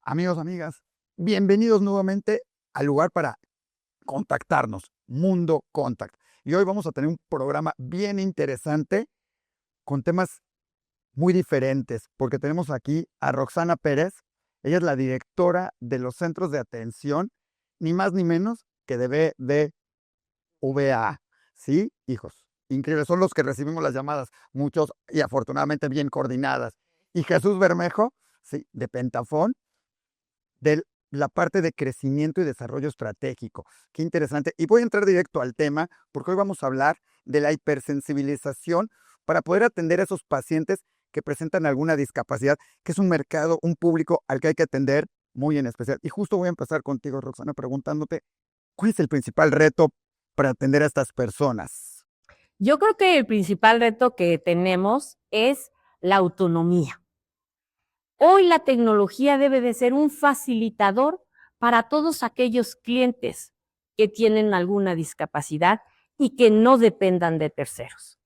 Amigos, amigas, bienvenidos nuevamente al lugar para contactarnos, Mundo Contact. Y hoy vamos a tener un programa bien interesante con temas muy diferentes, porque tenemos aquí a Roxana Pérez. Ella es la directora de los centros de atención, ni más ni menos que de BBVA. ¿Sí, hijos? Increíbles, son los que recibimos las llamadas, muchos y afortunadamente bien coordinadas. Y Jesús Bermejo, sí, de Pentafón, de la parte de crecimiento y desarrollo estratégico. Qué interesante. Y voy a entrar directo al tema, porque hoy vamos a hablar de la hipersensibilización para poder atender a esos pacientes que presentan alguna discapacidad, que es un mercado, un público al que hay que atender muy en especial. Y justo voy a empezar contigo, Roxana, preguntándote, ¿cuál es el principal reto para atender a estas personas? Yo creo que el principal reto que tenemos es la autonomía. Hoy la tecnología debe de ser un facilitador para todos aquellos clientes que tienen alguna discapacidad y que no dependan de terceros,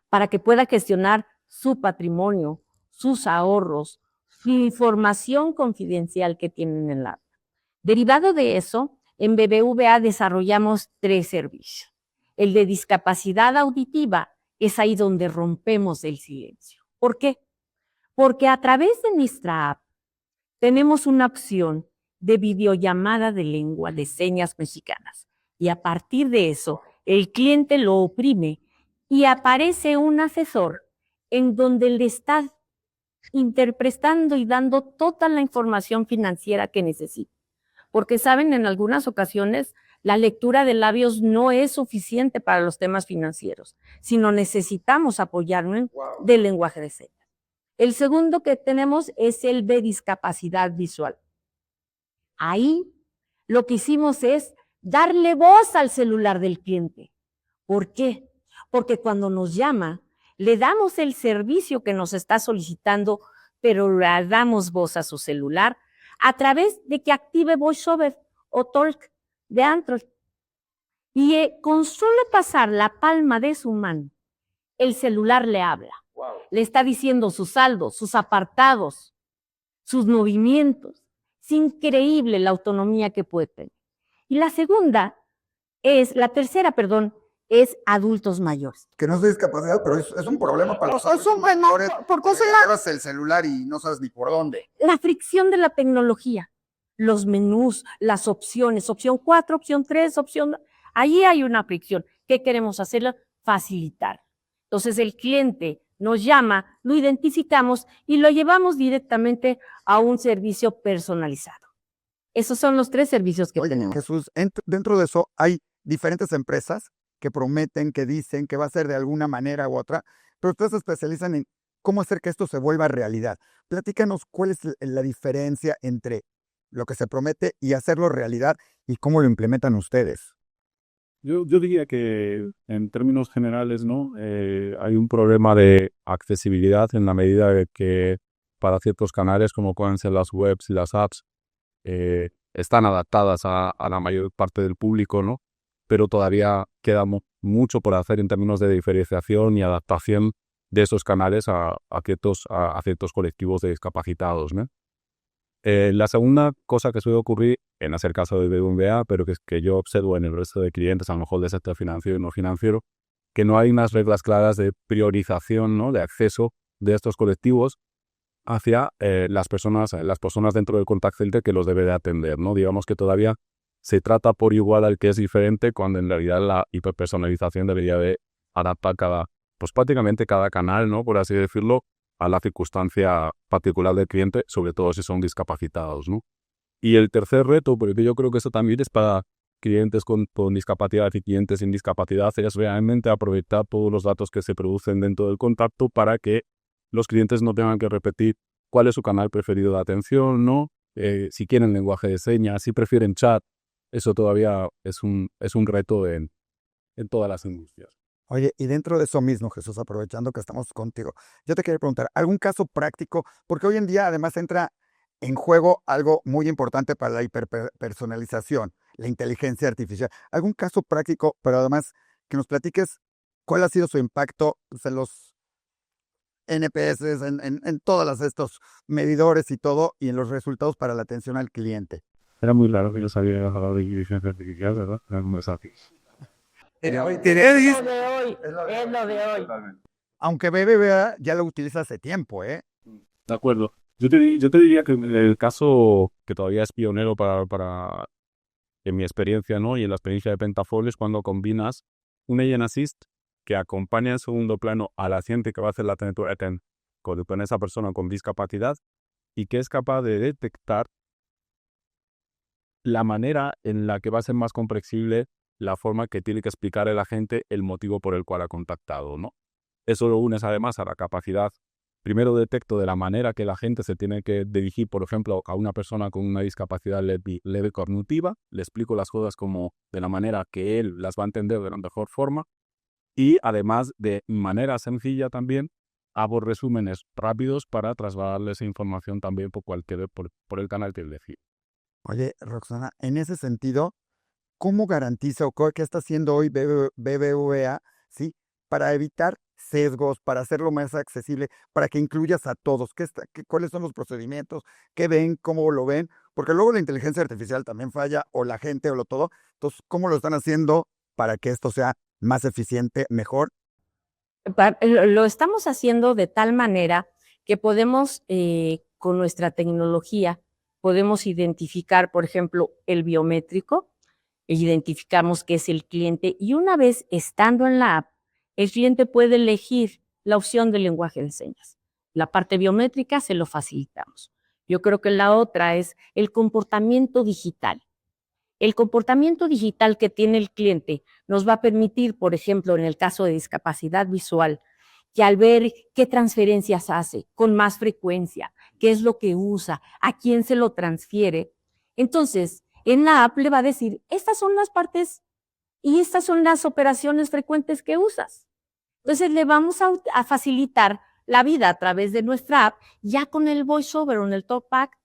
para que pueda gestionar su patrimonio, sus ahorros, su información confidencial que tienen en la. Derivado de eso, en BBVA desarrollamos 3 servicios. El de discapacidad auditiva es ahí donde rompemos el silencio. ¿Por qué? Porque a través de nuestra app tenemos una opción de videollamada de lengua de señas mexicanas. Y a partir de eso, el cliente lo oprime y aparece un asesor en donde le está interpretando y dando toda la información financiera que necesita. Porque, saben, en algunas ocasiones la lectura de labios no es suficiente para los temas financieros, sino necesitamos apoyarnos del lenguaje de señas. El segundo que tenemos es el de discapacidad visual. Ahí lo que hicimos es darle voz al celular del cliente. ¿Por qué? Porque cuando nos llama, le damos el servicio que nos está solicitando, pero le damos voz a su celular a través de que active VoiceOver o Talk de Android. Y con solo pasar la palma de su mano, el celular le habla. Wow. Le está diciendo sus saldos, sus apartados, sus movimientos. Es increíble la autonomía que puede tener. Y la tercera, es adultos mayores. Que no es discapacidad, pero es un problema para los adultos mayores. Porque llevas el celular y no sabes ni por dónde. La fricción de la tecnología, los menús, las opciones, opción 4, opción 3, ahí hay una fricción. ¿Qué queremos hacerla? Facilitar. Entonces el cliente nos llama, lo identificamos y lo llevamos directamente a un servicio personalizado. Esos son los 3 servicios que tenemos. Jesús, dentro de eso hay diferentes empresas que prometen, que dicen que va a ser de alguna manera u otra, pero ustedes se especializan en cómo hacer que esto se vuelva realidad. Platícanos cuál es la diferencia entre lo que se promete y hacerlo realidad y cómo lo implementan ustedes. Yo diría que en términos generales, ¿no? Hay un problema de accesibilidad en la medida de que para ciertos canales, como pueden ser las webs y las apps, están adaptadas a la mayor parte del público, ¿no? Pero todavía queda mucho por hacer en términos de diferenciación y adaptación de esos canales a ciertos colectivos de discapacitados, ¿no? La segunda cosa que suele ocurrir, en hacer caso de BBVA, pero que yo observo en el resto de clientes, a lo mejor del sector financiero y no financiero, que no hay unas reglas claras de priorización, ¿no? De acceso de estos colectivos hacia las personas dentro del contact center que los debe de atender, ¿no? Digamos que todavía se trata por igual al que es diferente, cuando en realidad la hiperpersonalización debería de adaptar prácticamente cada canal, ¿no? Por así decirlo, a la circunstancia particular del cliente, sobre todo si son discapacitados, ¿no? Y el tercer reto, porque yo creo que eso también es para clientes con discapacidad y clientes sin discapacidad, es realmente aprovechar todos los datos que se producen dentro del contacto para que los clientes no tengan que repetir cuál es su canal preferido de atención, ¿no? Si quieren lenguaje de señas, si prefieren chat. Eso todavía es un reto en todas las industrias. Oye, y dentro de eso mismo, Jesús, aprovechando que estamos contigo, yo te quería preguntar, ¿algún caso práctico? Porque hoy en día además entra en juego algo muy importante para la hiperpersonalización, la inteligencia artificial. ¿Algún caso práctico, pero además que nos platiques cuál ha sido su impacto en los NPS, en todos estos medidores y todo, y en los resultados para la atención al cliente. Era muy raro que yo sabía hablar de inteligencia artificial, ¿verdad? Era muy fácil. Es lo de hoy, es lo de hoy. Aunque BBVA ya lo utiliza hace tiempo, ¿eh? De acuerdo. Yo te diría que el caso que todavía es pionero en mi experiencia, ¿no? Y en la experiencia de Pentafol es cuando combinas un Agent Assist que acompaña en segundo plano al asiente que va a hacer la attend con esa persona con discapacidad y que es capaz de detectar la manera en la que va a ser más comprensible la forma que tiene que explicar el agente el motivo por el cual ha contactado, ¿no? Eso lo unes además a la capacidad, primero detecto de la manera que la gente se tiene que dirigir, por ejemplo, a una persona con una discapacidad leve cognitiva, le explico las cosas como de la manera que él las va a entender de la mejor forma y además de manera sencilla también hago resúmenes rápidos para trasladarle esa información también por el canal que él decide. Oye, Roxana, en ese sentido, ¿cómo garantiza o qué está haciendo hoy BBVA, ¿sí? Para evitar sesgos, para hacerlo más accesible, para que incluyas a todos? ¿Cuáles son los procedimientos? ¿Qué ven? ¿Cómo lo ven? Porque luego la inteligencia artificial también falla, o la gente, o lo todo. Entonces, ¿cómo lo están haciendo para que esto sea más eficiente, mejor? Lo estamos haciendo de tal manera que podemos, con nuestra tecnología, podemos identificar, por ejemplo, el biométrico, identificamos que es el cliente y una vez estando en la app, el cliente puede elegir la opción del lenguaje de señas. La parte biométrica se lo facilitamos. Yo creo que la otra es el comportamiento digital. El comportamiento digital que tiene el cliente nos va a permitir, por ejemplo, en el caso de discapacidad visual, que al ver qué transferencias hace con más frecuencia, qué es lo que usa, a quién se lo transfiere, entonces en la app le va a decir, estas son las partes y estas son las operaciones frecuentes que usas. Entonces le vamos a facilitar la vida a través de nuestra app, ya con el VoiceOver o en el TalkBack,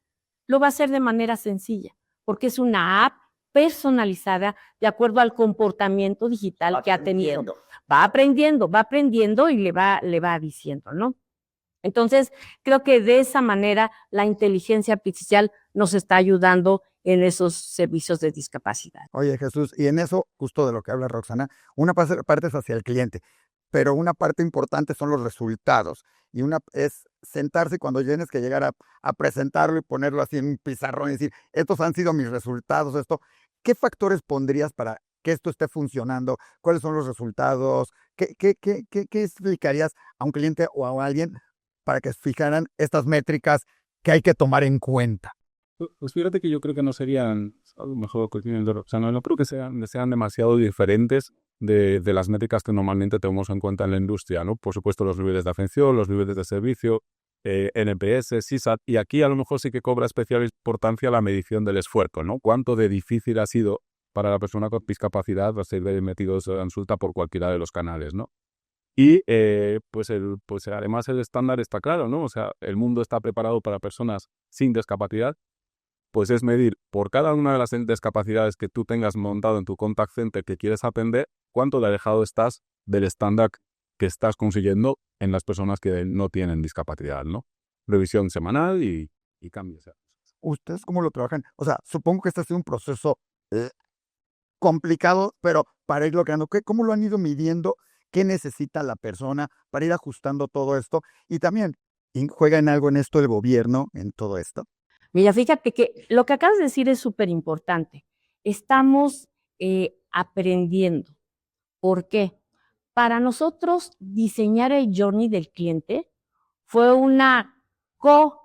lo va a hacer de manera sencilla, porque es una app personalizada de acuerdo al comportamiento digital que ha tenido. Va aprendiendo y le va diciendo, ¿no? Entonces, creo que de esa manera la inteligencia artificial nos está ayudando en esos servicios de discapacidad. Oye, Jesús, y en eso, justo de lo que habla Roxana, una parte es hacia el cliente, pero una parte importante son los resultados. Y una es sentarse cuando tienes que llegar a presentarlo y ponerlo así en un pizarrón y decir, estos han sido mis resultados, esto. ¿Qué factores pondrías para que esto esté funcionando? ¿Cuáles son los resultados? ¿Qué explicarías a un cliente o a alguien para que fijaran estas métricas que hay que tomar en cuenta? Pues fíjate que yo creo que no serían, a lo mejor, o sea, no creo que sean demasiado diferentes de las métricas que normalmente tenemos en cuenta en la industria, ¿no? Por supuesto, los niveles de atención, los niveles de servicio, NPS, CSAT, y aquí a lo mejor sí que cobra especial importancia la medición del esfuerzo, ¿no? Cuánto de difícil ha sido para la persona con discapacidad ser metido en consulta por cualquiera de los canales, ¿no? Y pues además el estándar está claro, ¿no? O sea, el mundo está preparado para personas sin discapacidad, pues es medir por cada una de las discapacidades que tú tengas montado en tu contact center que quieres atender, cuánto de alejado estás del estándar que estás consiguiendo en las personas que no tienen discapacidad, ¿no? Revisión semanal y cambios. ¿Ustedes cómo lo trabajan? O sea, supongo que este ha sido un proceso complicado, pero para irlo creando, ¿cómo lo han ido midiendo? ¿Qué necesita la persona para ir ajustando todo esto? Y también, ¿juega en algo en esto el gobierno, en todo esto? Mira, fíjate que lo que acabas de decir es súper importante. Estamos aprendiendo. ¿Por qué? Para nosotros, diseñar el journey del cliente fue una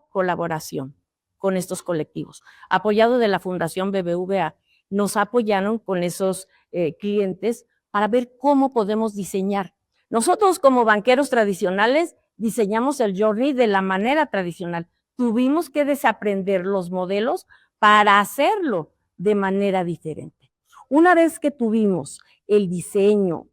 colaboración con estos colectivos. Apoyado de la Fundación BBVA, nos apoyaron con esos clientes para ver cómo podemos diseñar. Nosotros como banqueros tradicionales diseñamos el journey de la manera tradicional. Tuvimos que desaprender los modelos para hacerlo de manera diferente. Una vez que tuvimos el diseño,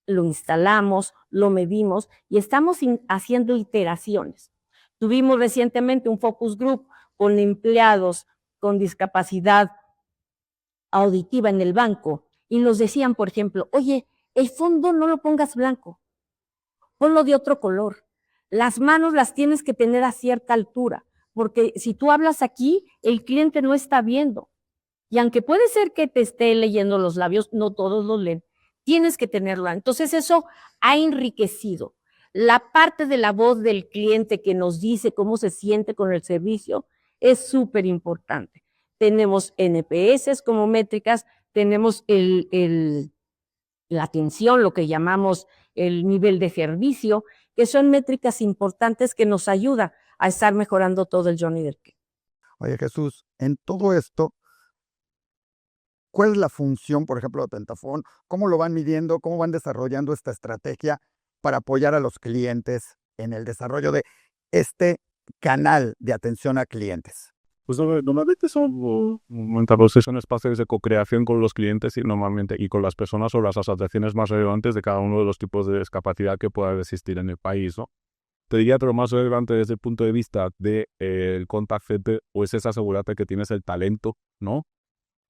lo instalamos, lo medimos y estamos haciendo iteraciones. Tuvimos recientemente un focus group con empleados con discapacidad auditiva en el banco y nos decían, por ejemplo, oye, el fondo no lo pongas blanco, ponlo de otro color. Las manos las tienes que tener a cierta altura, porque si tú hablas aquí, el cliente no está viendo. Y aunque puede ser que te esté leyendo los labios, no todos los leen, tienes que tenerlo. Entonces eso ha enriquecido la parte de la voz del cliente que nos dice cómo se siente con el servicio, es súper importante. Tenemos NPS como métricas, tenemos la atención, lo que llamamos el nivel de servicio, que son métricas importantes que nos ayudan a estar mejorando todo el journey del cliente. Oye, Jesús, en todo esto, ¿cuál es la función, por ejemplo, de Pentafón? ¿Cómo lo van midiendo? ¿Cómo van desarrollando esta estrategia para apoyar a los clientes en el desarrollo de este canal de atención a clientes? Pues normalmente son son espacios de co-creación con los clientes y con las personas sobre las asociaciones más relevantes de cada uno de los tipos de discapacidad que pueda existir en el país, ¿no? Te diría que lo más relevante desde el punto de vista del contact center pues es asegurarte que tienes el talento, ¿no?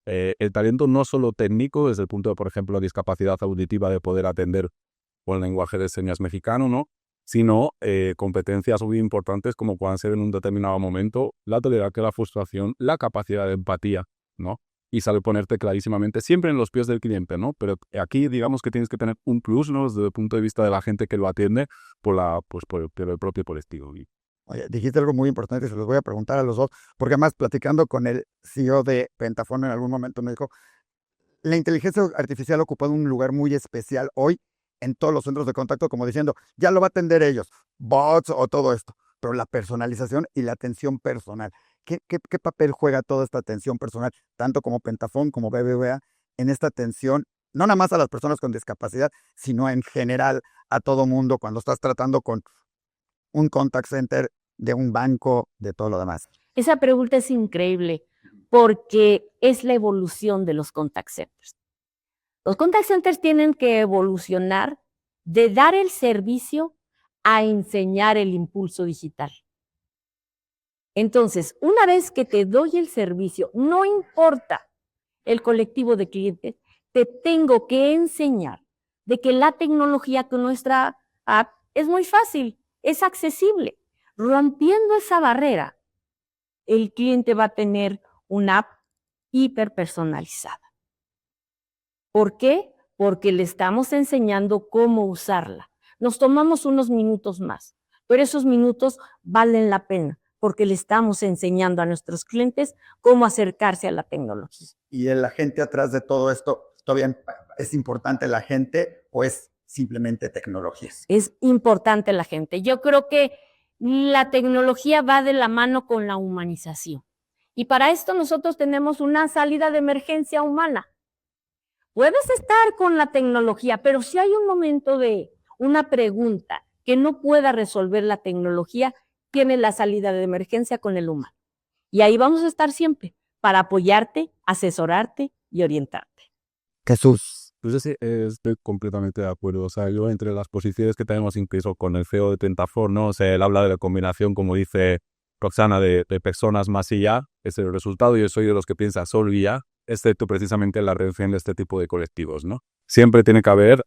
El talento no solo técnico, desde el punto de, por ejemplo, discapacidad auditiva de poder atender con lenguaje de señas mexicano, ¿no? Sino competencias muy importantes como puedan ser en un determinado momento la tolerancia a la frustración, la capacidad de empatía, ¿no? Y saber ponerte clarísimamente siempre en los pies del cliente, ¿no? Pero aquí digamos que tienes que tener un plus, ¿no? Desde el punto de vista de la gente que lo atiende por el propio colectivo. Oye, dijiste algo muy importante y se los voy a preguntar a los dos, porque además platicando con el CEO de Pentafón en algún momento me dijo, la inteligencia artificial ha ocupado un lugar muy especial hoy en todos los centros de contacto, como diciendo, ya lo va a atender ellos, bots o todo esto, pero la personalización y la atención personal. ¿Qué papel juega toda esta atención personal, tanto como Pentafón como BBVA, en esta atención, no nada más a las personas con discapacidad, sino en general a todo mundo cuando estás tratando con un contact center de un banco, de todo lo demás? Esa pregunta es increíble porque es la evolución de los contact centers. Los contact centers tienen que evolucionar de dar el servicio a enseñar el impulso digital. Entonces, una vez que te doy el servicio, no importa el colectivo de clientes, te tengo que enseñar de que la tecnología con nuestra app es muy fácil, es accesible. Rompiendo esa barrera, el cliente va a tener una app hiperpersonalizada. ¿Por qué? Porque le estamos enseñando cómo usarla. Nos tomamos unos minutos más, pero esos minutos valen la pena porque le estamos enseñando a nuestros clientes cómo acercarse a la tecnología. ¿Y la gente atrás de todo esto, todavía es importante la gente o es simplemente tecnologías? Es importante la gente. Yo creo que la tecnología va de la mano con la humanización. Y para esto nosotros tenemos una salida de emergencia humana. Puedes estar con la tecnología, pero si hay un momento de una pregunta que no pueda resolver la tecnología, tiene la salida de emergencia con el humano. Y ahí vamos a estar siempre para apoyarte, asesorarte y orientarte. Jesús. Pues sí, estoy completamente de acuerdo. O sea, yo entre las posiciones que tenemos incluso con el CEO de Pentafón, ¿no? O sea, él habla de la combinación, como dice Roxana, de personas más y ya, es el resultado. Yo soy de los que piensa solo y ya, excepto precisamente la reducción de este tipo de colectivos, ¿no? Siempre tiene que haber,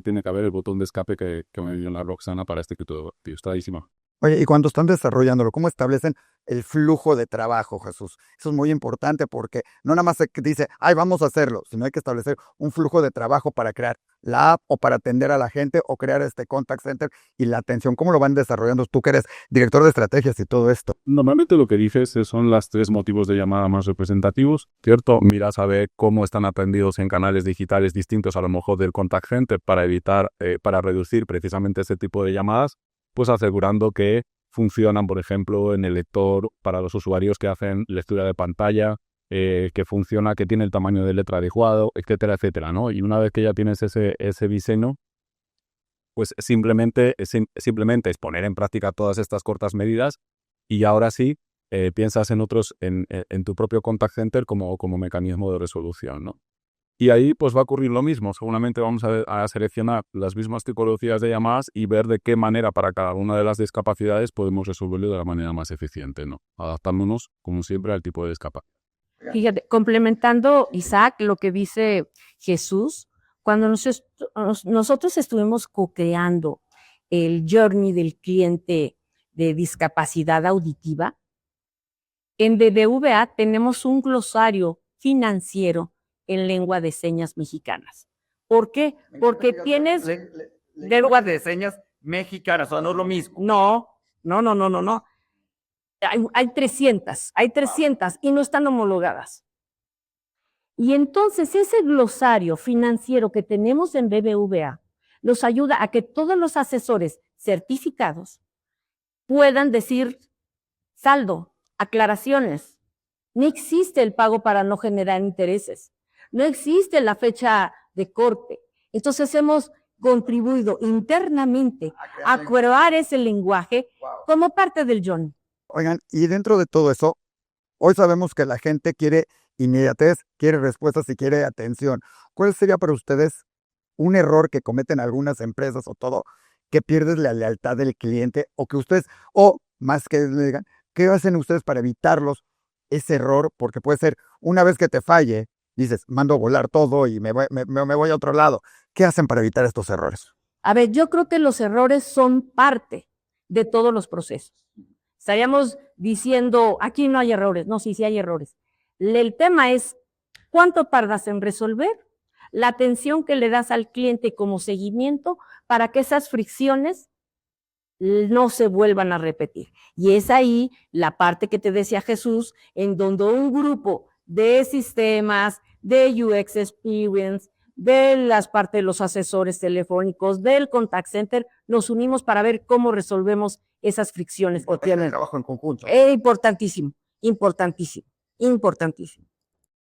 tiene que haber el botón de escape que me dio la Roxana para este tío. Está clarísimo. Oye, y cuando están desarrollándolo, ¿cómo establecen el flujo de trabajo, Jesús? Eso es muy importante porque no nada más se dice, ay, vamos a hacerlo, sino hay que establecer un flujo de trabajo para crear la app o para atender a la gente o crear este contact center y la atención. ¿Cómo lo van desarrollando? Tú que eres director de estrategias y todo esto. Normalmente lo que dices son los 3 motivos de llamada más representativos, ¿cierto? Miras a ver cómo están atendidos en canales digitales distintos a lo mejor del contact center para evitar, para reducir precisamente ese tipo de llamadas, pues asegurando que funcionan, por ejemplo, en el lector para los usuarios que hacen lectura de pantalla, que funciona, que tiene el tamaño de letra adecuado, etcétera, etcétera, ¿no? Y una vez que ya tienes ese diseño, pues simplemente es poner en práctica todas estas cortas medidas y ahora sí piensas en otros, en tu propio contact center como mecanismo de resolución, ¿no? Y ahí pues va a ocurrir lo mismo. Seguramente vamos a seleccionar las mismas tipologías de llamadas y ver de qué manera para cada una de las discapacidades podemos resolverlo de la manera más eficiente, ¿no? Adaptándonos, como siempre, al tipo de discapacidad. Fíjate, complementando, Isaac, lo que dice Jesús, cuando nosotros estuvimos co-creando el journey del cliente de discapacidad auditiva, en BBVA tenemos un glosario financiero en lengua de señas mexicanas. ¿Por qué? Porque tienes lengua de señas mexicanas, o sea, no es lo mismo. No. Hay 300 y no están homologadas. Y entonces ese glosario financiero que tenemos en BBVA nos ayuda a que todos los asesores certificados puedan decir saldo, aclaraciones. No existe el pago para no generar intereses. No existe la fecha de corte. Entonces hemos contribuido internamente a crear ese lenguaje como parte del journey. Oigan, y dentro de todo eso, hoy sabemos que la gente quiere inmediatez, quiere respuestas y quiere atención. ¿Cuál sería para ustedes un error que cometen algunas empresas o todo, que pierdes la lealtad del cliente o que ustedes, o más que le digan, qué hacen ustedes para evitarlos ese error? Porque puede ser una vez que te falle, dices, mando a volar todo y me voy a otro lado. ¿Qué hacen para evitar estos errores? A ver, yo creo que los errores son parte de todos los procesos. Estaríamos diciendo, aquí no hay errores. No, sí hay errores. El tema es, ¿cuánto tardas en resolver? La atención que le das al cliente como seguimiento para que esas fricciones no se vuelvan a repetir. Y es ahí la parte que te decía Jesús, en donde un grupo de sistemas, de UX Experience, de las partes de los asesores telefónicos, del contact center, nos unimos para ver cómo resolvemos esas fricciones que tienen. Trabajo en conjunto. Importantísimo.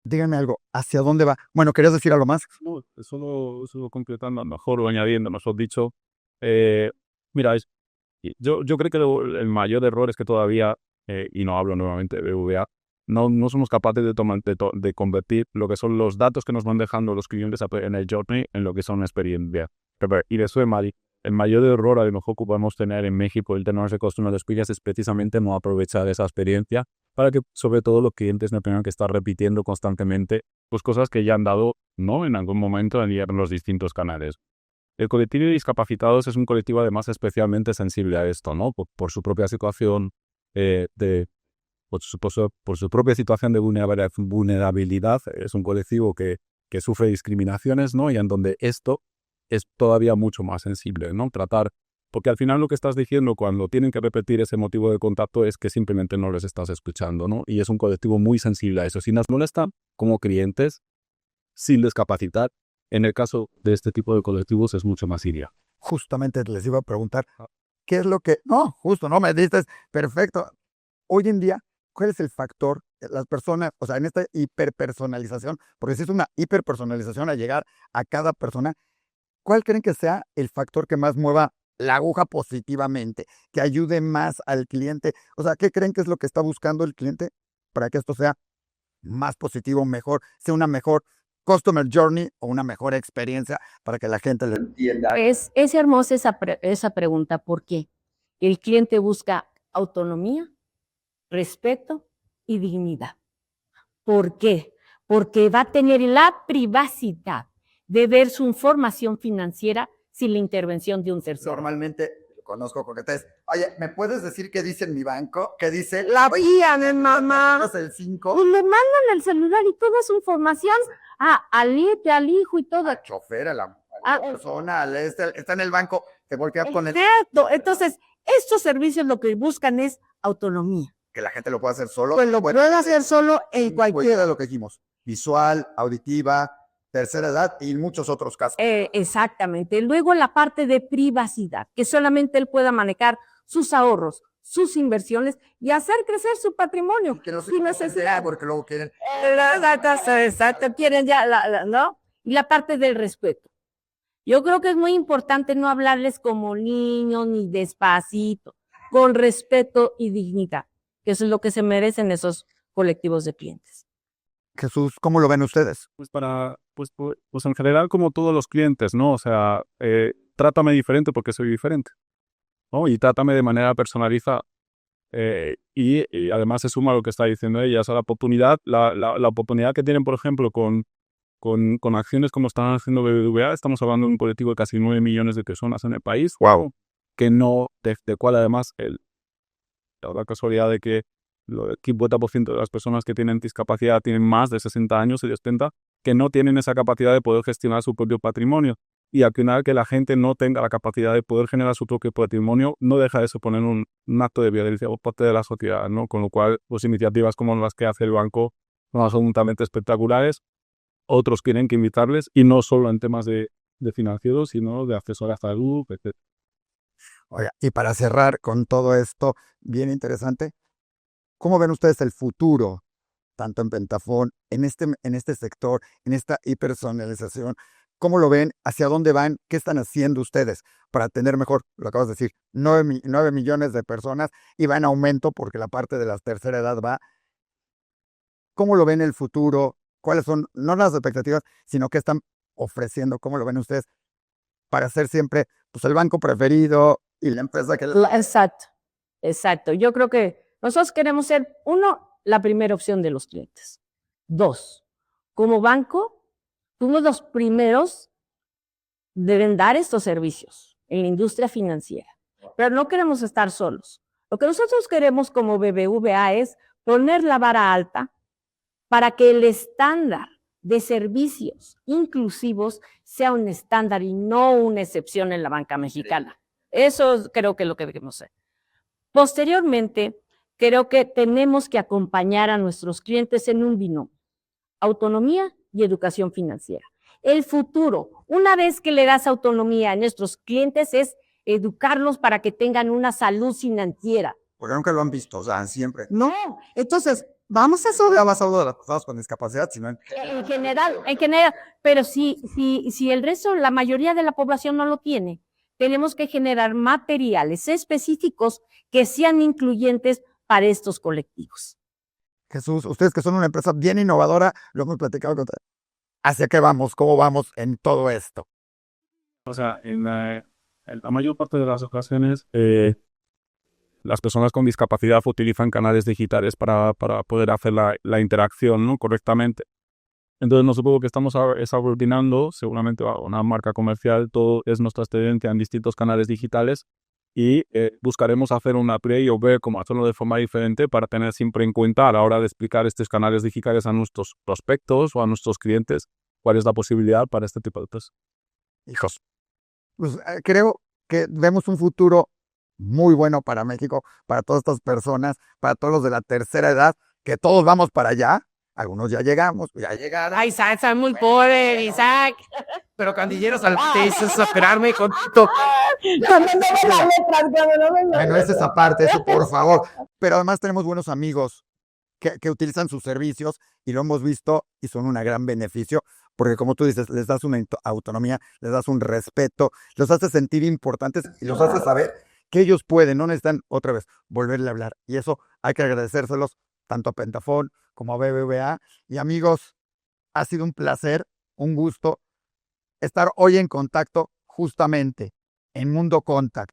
Díganme algo, ¿hacia dónde va? Bueno, ¿querías decir algo más? No, solo completando, a lo mejor o añadiendo, mejor dicho. Mira, yo creo que el mayor error es que todavía, y no hablo nuevamente de BBVA, no somos capaces de convertir lo que son los datos que nos van dejando los clientes en el journey en lo que son experiencia. Y de eso el mayor error a lo mejor que podemos tener en México, el tener de customer experience, es precisamente no aprovechar esa experiencia para que sobre todo los clientes no tengan que estar repitiendo constantemente pues cosas que ya han dado no en algún momento en los distintos canales. El colectivo de discapacitados es un colectivo además especialmente sensible a esto, ¿no? Por su propia situación por su propia situación de vulnerabilidad. Es un colectivo que sufre discriminaciones, ¿no? Y en donde esto es todavía mucho más sensible, ¿no? Porque al final lo que estás diciendo cuando tienen que repetir ese motivo de contacto es que simplemente no les estás escuchando, ¿no? Y es un colectivo muy sensible a eso. Si nos molestan como clientes, sin discapacitar, en el caso de este tipo de colectivos es mucho más iria. Justamente les iba a preguntar, ¿qué es lo que...? No, justo, no me dices, perfecto. Hoy en día, ¿cuál es el factor? Las personas, o sea, en esta hiperpersonalización, porque si es una hiperpersonalización a llegar a cada persona, ¿cuál creen que sea el factor que más mueva la aguja positivamente, que ayude más al cliente? O sea, ¿qué creen que es lo que está buscando el cliente para que esto sea más positivo, mejor, sea una mejor customer journey o una mejor experiencia para que la gente lo entienda? Es hermosa esa pregunta. ¿Por qué? El cliente busca autonomía, respeto y dignidad. ¿Por qué? Porque va a tener la privacidad de ver su información financiera sin la intervención de un tercero. Normalmente conozco coquetes. Oye, ¿me puedes decir qué dice en mi banco? ¿Qué dice? La vía de mamá. El 5. Y le mandan el celular y toda su información al hijo y todo. Al chofer, a la persona, está en el banco, te voltea con el... Exacto. Entonces, estos servicios lo que buscan es autonomía. Que la gente lo pueda hacer solo. Pues lo puede hacer solo en cualquiera. De lo que dijimos. Visual, auditiva, tercera edad y muchos otros casos. Exactamente. Luego la parte de privacidad, que solamente él pueda manejar sus ahorros, sus inversiones y hacer crecer su patrimonio. Y que no se sin necesidad. porque luego quieren... Exacto, quieren ya, ¿no? Y la parte del respeto. Yo creo que es muy importante no hablarles como niños ni despacito, con respeto y dignidad, que eso es lo que se merecen esos colectivos de clientes. Jesús, ¿cómo lo ven ustedes? Pues en general como todos los clientes, ¿no? O sea, trátame diferente porque soy diferente, ¿no? Y trátame de manera personalizada. Y además se suma a lo que está diciendo ella, o sea, la oportunidad que tienen, por ejemplo, con acciones como están haciendo BBVA. Estamos hablando de un colectivo de casi 9 millones de personas en el país. Wow. que no, de cual además la casualidad de que el 50% de las personas que tienen discapacidad tienen más de 60 años y de 70, que no tienen esa capacidad de poder gestionar su propio patrimonio. Y al final que la gente no tenga la capacidad de poder generar su propio patrimonio no deja de suponer un acto de violencia por parte de la sociedad, ¿no? Con lo cual, pues iniciativas como las que hace el banco son absolutamente espectaculares. Otros quieren que invitarles, y no solo en temas de financieros, sino de acceso a la salud, etc. Oiga, y para cerrar con todo esto, bien interesante, ¿cómo ven ustedes el futuro, tanto en Pentafón, en este sector, en esta hipersonalización? ¿Cómo lo ven? ¿Hacia dónde van? ¿Qué están haciendo ustedes para tener mejor, lo acabas de decir, 9 millones de personas y va en aumento porque la parte de la tercera edad va? ¿Cómo lo ven el futuro? ¿Cuáles son, no las expectativas, sino qué están ofreciendo? ¿Cómo lo ven ustedes para ser siempre pues, el banco preferido y la empresa que... Exacto, exacto. Yo creo que nosotros queremos ser, uno, la primera opción de los clientes. Dos, como banco, somos los primeros deben dar estos servicios en la industria financiera. Pero no queremos estar solos. Lo que nosotros queremos como BBVA es poner la vara alta para que el estándar de servicios inclusivos sea un estándar y no una excepción en la banca mexicana. Eso creo que es lo que debemos hacer. Posteriormente, creo que tenemos que acompañar a nuestros clientes en un binomio: autonomía y educación financiera. El futuro, una vez que le das autonomía a nuestros clientes, es educarlos para que tengan una salud financiera. Porque nunca lo han visto, o sea, siempre. No, Entonces, vamos a eso de avanzado de las personas con discapacidad, sino en general, pero si el resto, la mayoría de la población no lo tiene, tenemos que generar materiales específicos que sean incluyentes para estos colectivos. Jesús, ustedes que son una empresa bien innovadora, lo hemos platicado con... ¿Hacia qué vamos? ¿Cómo vamos en todo esto? O sea, en la mayor parte de las ocasiones, las personas con discapacidad utilizan canales digitales para poder hacer la interacción, ¿no?, correctamente. Entonces nosotros lo que estamos es aglutinando, seguramente una marca comercial, todo es nuestra experiencia en distintos canales digitales, y buscaremos hacer una upgrade o ver cómo hacerlo de forma diferente para tener siempre en cuenta a la hora de explicar estos canales digitales a nuestros prospectos o a nuestros clientes cuál es la posibilidad para este tipo de cosas. Hijos, pues creo que vemos un futuro muy bueno para México, para todas estas personas, para todos los de la tercera edad, que todos vamos para allá. Algunos ya llegamos, ya llegaron. Ay, Isaac, está muy pobre, Isaac. Pero Candilleros al te hizo esperarme con todo. Bueno, es esa parte, eso por favor. Pero además tenemos buenos amigos que utilizan sus servicios y lo hemos visto y son un gran beneficio, porque como tú dices, les das una autonomía, les das un respeto, los haces sentir importantes y los haces saber que ellos pueden, no necesitan otra vez volverle a hablar. Y eso hay que agradecérselos tanto a Pentafón como a BBVA. Y amigos, ha sido un placer, un gusto estar hoy en contacto justamente en Mundo Contact.